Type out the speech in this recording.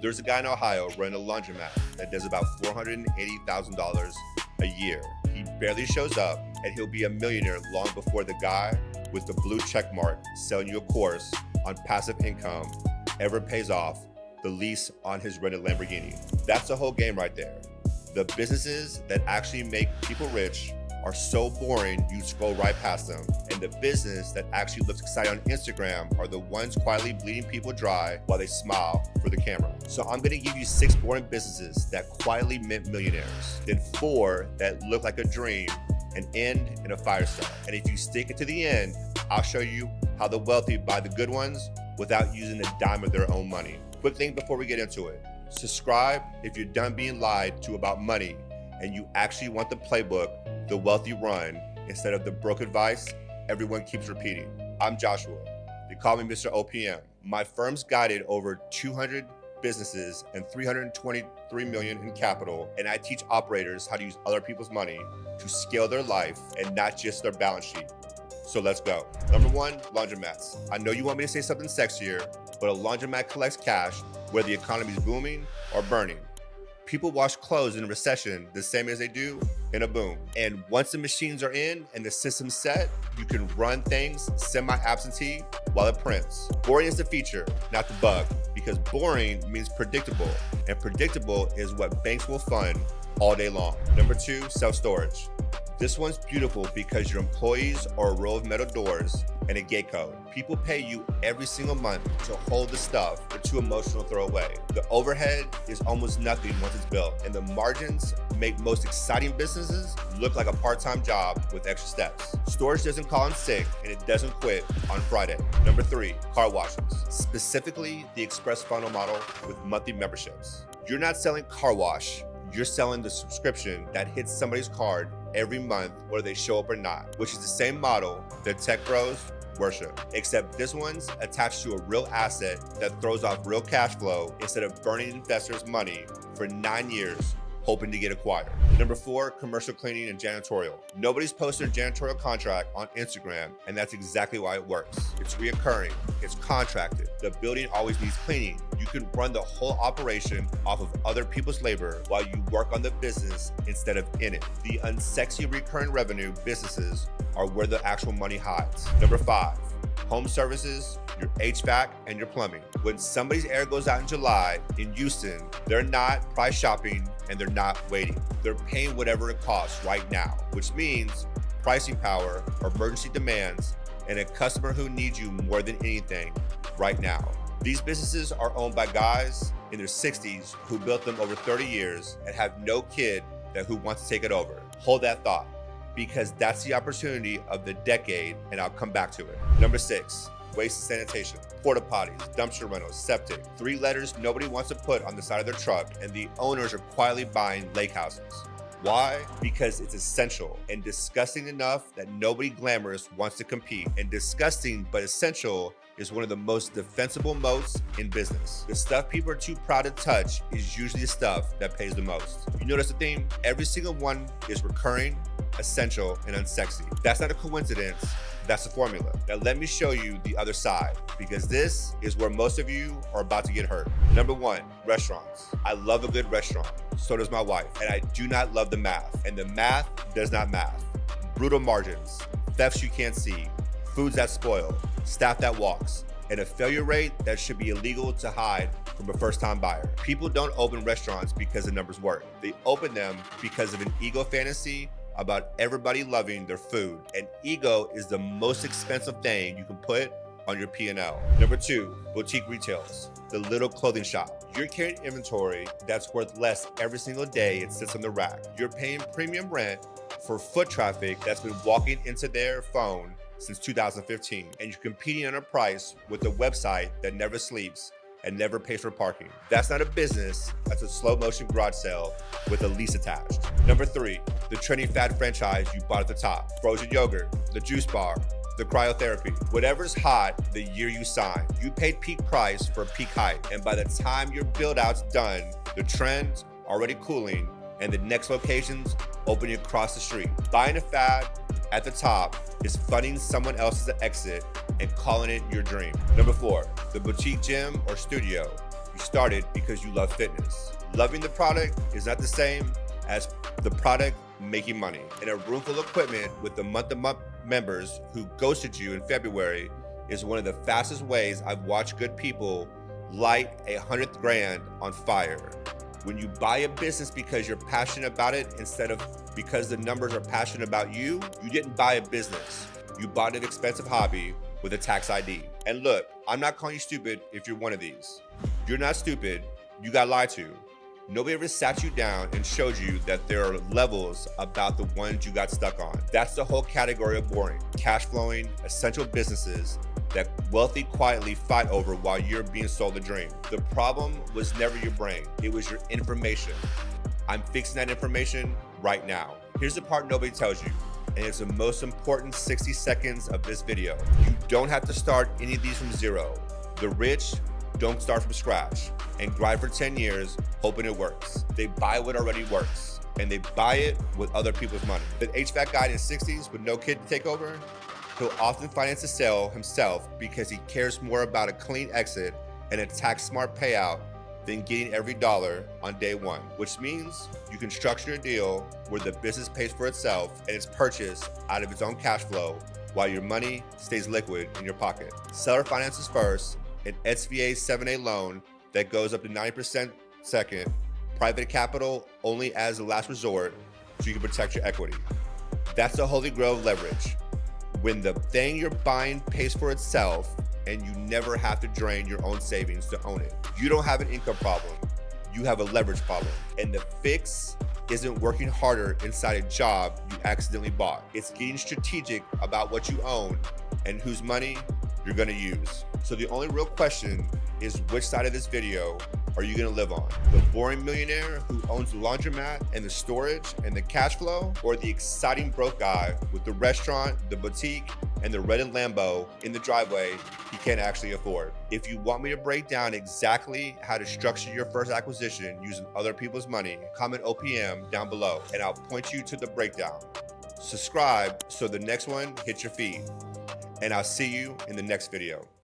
There's a guy in Ohio running a laundromat that does about $480,000 a year. He barely shows up, and he'll be a millionaire long before the guy with the blue check mark selling you a course on passive income ever pays off the lease on his rented Lamborghini. That's the whole game right there. The businesses that actually make people rich are so boring you scroll right past them, and the business that actually looks exciting on Instagram are the ones quietly bleeding people dry while they smile for the camera. So I'm gonna give you 6 boring businesses that quietly mint millionaires, then 4 that look like a dream and end in a fire sale. And if you stick it to the end, I'll show you how the wealthy buy the good ones without using a dime of their own money. Quick thing before we get into it. Subscribe if you're done being lied to about money and you actually want the playbook the wealthy run instead of the broke advice everyone keeps repeating. I'm Joshua. They call me Mr. OPM. My firm's guided over 200 businesses and $323 million in capital, and I teach operators how to use other people's money to scale their life and not just their balance sheet. So let's go. Number 1, laundromats. I know you want me to say something sexier, but a laundromat collects cash whether the economy's booming or burning. People wash clothes in a recession the same as they do in a boom. And once the machines are in and the system's set, you can run things semi-absentee while it prints. Boring is the feature, not the bug, because boring means predictable, and predictable is what banks will fund all day long. Number 2, self-storage. This one's beautiful because your employees are a row of metal doors and a gate code. People pay you every single month to hold the stuff they're too emotional to throw away. The overhead is almost nothing once it's built, and the margins make most exciting businesses look like a part-time job with extra steps. Storage doesn't call in sick, and it doesn't quit on Friday. Number 3, car washes. Specifically, the express funnel model with monthly memberships. You're not selling car wash, you're selling the subscription that hits somebody's card every month, whether they show up or not, which is the same model that tech bros worship, except this one's attached to a real asset that throws off real cash flow instead of burning investors' money for 9 years hoping to get acquired. Number 4, commercial cleaning and janitorial. Nobody's posted a janitorial contract on Instagram, and that's exactly why it works. It's reoccurring, it's contracted. The building always needs cleaning. You can run the whole operation off of other people's labor while you work on the business instead of in it. The unsexy recurring revenue businesses are where the actual money hides. Number 5, home services, your HVAC, and your plumbing. When somebody's air goes out in July in Houston, they're not price shopping and they're not waiting. They're paying whatever it costs right now, which means pricing power, emergency demands, and a customer who needs you more than anything right now. These businesses are owned by guys in their 60s who built them over 30 years and have no kid who wants to take it over. Hold that thought, because that's the opportunity of the decade, and I'll come back to it. Number 6, waste and sanitation. Porta potties, dumpster rentals, septic. 3 letters nobody wants to put on the side of their truck, and the owners are quietly buying lake houses. Why? Because it's essential and disgusting enough that nobody glamorous wants to compete. And disgusting but essential is one of the most defensible moats in business. The stuff people are too proud to touch is usually the stuff that pays the most. You notice the theme? Every single one is recurring, essential, and unsexy. That's not a coincidence. That's the formula. Now let me show you the other side, because this is where most of you are about to get hurt. Number 1, restaurants. I love a good restaurant. So does my wife. And I do not love the math. And the math does not math. Brutal margins, thefts you can't see, foods that spoil, staff that walks, and a failure rate that should be illegal to hide from a first-time buyer. People don't open restaurants because the numbers work. They open them because of an ego fantasy about everybody loving their food. And ego is the most expensive thing you can put on your P&L. Number 2, boutique retails, the little clothing shop. You're carrying inventory that's worth less every single day it sits on the rack. You're paying premium rent for foot traffic that's been walking into their phone since 2015, and you're competing on a price with a website that never sleeps and never pays for parking. That's not a business, that's a slow motion garage sale with a lease attached. Number 3, the trending fad franchise you bought at the top. Frozen yogurt, the juice bar, the cryotherapy. Whatever's hot the year you sign. You paid peak price for peak hype, and by the time your build out's done, the trend's already cooling and the next location's opening across the street. Buying a fad at the top is funding someone else's exit and calling it your dream. Number 4, the boutique gym or studio You started because you love fitness. Loving the product is not the same as the product making money. In a room full of equipment with the month-to-month members who ghosted you in February is one of the fastest ways I've watched good people light 100th grand on fire. When you buy a business because you're passionate about it instead of because the numbers are passionate about you, you didn't buy a business. You bought an expensive hobby with a tax ID. And look, I'm not calling you stupid if you're one of these. You're not stupid, you got lied to. Nobody ever sat you down and showed you that there are levels about the ones you got stuck on. That's the whole category of boring. Cash flowing, essential businesses that wealthy quietly fight over while you're being sold a dream. The problem was never your brain, it was your information. I'm fixing that information right now. Here's the part nobody tells you, and it's the most important 60 seconds of this video. You don't have to start any of these from zero. The rich don't start from scratch and grind for 10 years hoping it works. They buy what already works, and they buy it with other people's money. The HVAC guy in his 60s with no kid to take over, he'll often finance the sale himself because he cares more about a clean exit and a tax-smart payout than getting every dollar on day one, which means you can structure a deal where the business pays for itself and it's purchased out of its own cash flow while your money stays liquid in your pocket. Seller finances first, an SVA 7A loan that goes up to 90% second, private capital only as a last resort so you can protect your equity. That's the holy grail of leverage. When the thing you're buying pays for itself and you never have to drain your own savings to own it. You don't have an income problem, you have a leverage problem. And the fix isn't working harder inside a job you accidentally bought. It's getting strategic about what you own and whose money you're gonna use. So the only real question is, which side of this video are you gonna live on? The boring millionaire who owns the laundromat and the storage and the cash flow, or the exciting broke guy with the restaurant, the boutique, and the red and Lambo in the driveway he can't actually afford? If you want me to break down exactly how to structure your first acquisition using other people's money, comment OPM down below and I'll point you to the breakdown. Subscribe so the next one hits your feed, and I'll see you in the next video.